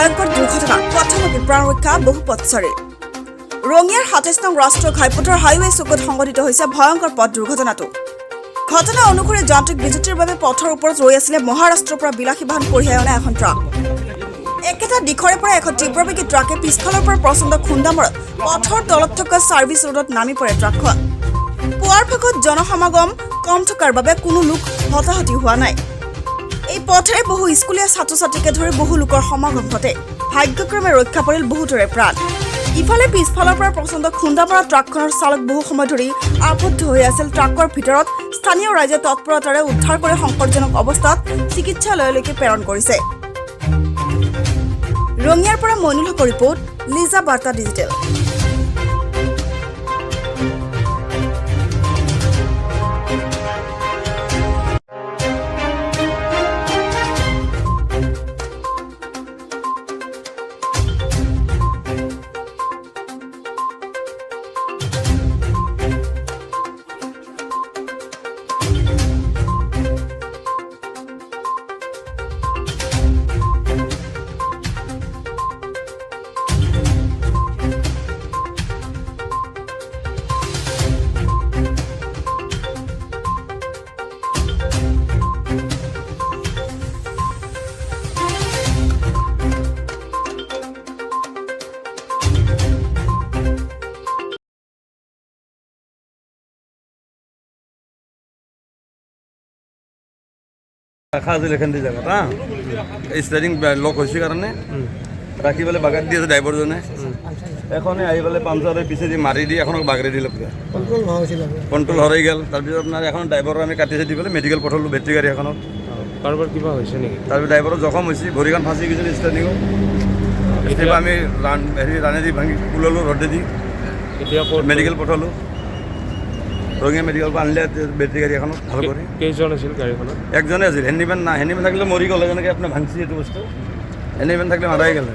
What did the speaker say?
ভয়ংকৰ দুৰ্ঘটনা কথমপি প্ৰাণ ৰক্ষা বহু পথচাৰী ৰঙিয়াৰ ২৭ নং ৰাষ্ট্ৰীয় ঘাইপথৰ হাইৱে চুকত সংঘটিত হৈছে ভয়ংকৰ পথ দুৰ্ঘটনাটো ঘটনা অনুসৰি যান্ত্ৰিক বিজুতিৰ বাবে পথৰ ওপৰত ৰৈ আছিল মহাৰাষ্ট্ৰৰ পৰা বিলাসী বাহন কঢ়িয়াই অনা এখন ট্ৰাক একেটা দিশৰে পৰা এখন তীব্ৰবেগী ট্ৰাকে পিছফালৰ পৰা প্ৰচণ্ড খুন্দা মৰাত পথৰ তলত থকা ছাৰ্ভিচ ৰোডত নামি পৰে ট্ৰাকখন পুৱাৰ ভাগত জনসমাগম কম থকাৰ বাবে কোনো লোক হতাহতি হোৱা নাই এই পথেৰে বহু স্কুলীয়া ছাত্ৰ-ছাত্ৰীকে ধৰি বহু লোকৰ সমাগম ঘটে ভাগ্যক্ৰমে ৰক্ষা পৰিল বহুতৰে প্ৰাণ ইফালে পিছফালৰ পৰা প্ৰচণ্ড খুন্দা মৰা ট্ৰাকখনৰ চালক বহু সময় ধৰি আবদ্ধ হৈ আছিল ট্ৰাকৰ ভিতৰত স্থানীয় ৰাইজে তৎপৰতাৰে উদ্ধাৰ কৰি সংকটজনক অৱস্থাত চিকিৎসালয়লৈকে প্ৰেৰণ কৰিছে ৰঙিয়াৰ পৰা মইনুল হকৰ ৰিপৰ্ট লিজা বাৰ্তা ডিজিটেল রাখা আছিল এখান দিয়ে জায়গাটা এই স্টারিং লক হয়েছে কারণে রাখি পেলে বাগার দিয়েছে ড্রাইভারজনে এখনই আহি পেলে পামচার পিছে দিয়ে মারি দিয়ে এখন বাগরে দিল কন্ট্রোল হরাই গেল তারপর আপনার এখন ড্রাইভার আমি কাটিছে দি পেলে মেডিকেল পঠালো বেটারি গাড়ি এখনত কারবার কিবা হয়েছে নাকি তারপর ড্রাইভারও জখম হয়েছে ভরিখান ফাঁসি গেছিল স্টারিংও এতিয়া আমি রানে দি ভাঙি কুলালো রডে দি এতিয়া মেডিকেল পঠালো রঙিয়া মেডিকেল আনলে বেটারি গাড়ি এখনত ভাল করে কেইজন আছিল গাড়ীখনত একজনে আছিল হেণ্ডিমেন না হেণ্ডিমেন থাকলে মৰি গ'ল যেনেকৈ আপোনাৰ ভাঙছি এইটো বস্তু হেণ্ডিমেন থাকিলে মাৰাই গ'লে